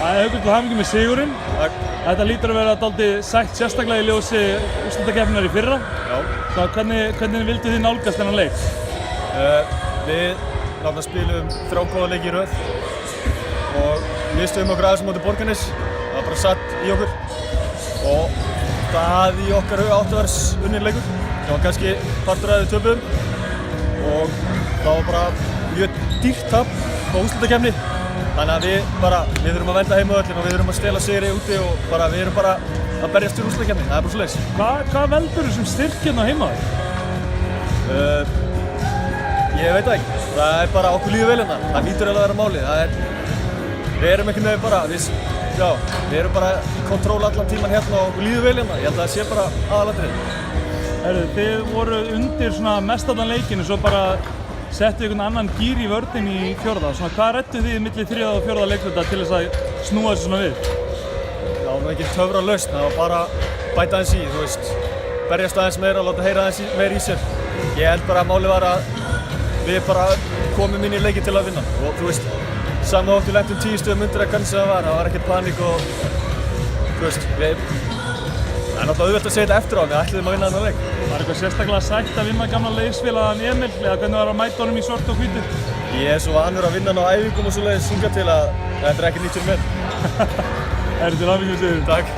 Haukur, til hamingju með sigurinn. Takk. Þetta lítur að vera dálítið sætt sérstaklega í ljósi úrslitakeppninnar í fyrra. Já. Hvernig vildu þið nálgast þennan leik? Við náttúrulega spilum 3 góða leiki í röð og mistuðum okkur aðeins á móti Borgarnes. Það var bara satt í okkur og það í okkar huga átti að vera unninn leikur. Það var kannski partur að við töpuðum og það var bara mjög dýrt tap á úrslitakeppni. Þannig að við þurfum að venda heimavöllin og við þurfum að stela sigri úti og við erum bara að berjast fyrir úrslitakeppni. Það er bara svoleiðis. Hvað veldur þessum styrk hérna heima þér? Ég veit það ekki. Það er bara okkur líður vel hérna. Það hlýtur eiginlega að vera málið. Við erum einhvern veginn bara, við erum bara í kontról allan tíman hérna og okkur líður vel hérna. Ég held að það sé bara aðalatriðið. Þið voru undir svona mestallan leikinu, svo bara settu einhvern annan gír í vörðin í fjórða. Hvað ræddu þið milli 3. og 4. leikluta til þess að snúa þessu svona við? Það var nú ekki töfra lausn, það var bara bæta aðeins í, þú veist. Berjast aðeins meira og láta heyra aðeins meira í sér. Ég held bara að málið var að við bara komum inn í leikinn til að vinna. Og þú veist, saman þótt við lentum 10 stigum undir að hvernig sem það var ekkert paník og þú veist, það er náttúrulega auðvelt að segja þetta eftir á, við ætluðum að vinna þennan leik. Var eitthvað sérstaklega sætt að vinna gamla liðsfélagann Emil, eða hvernig var að mæta honum í svart og hvítu? Ég er svo vanur að vinna hann á æfingum og svoleiðis hingað til að þetta er ekki nýtt fyrir mér. Til hamingju með sigurinn. Takk.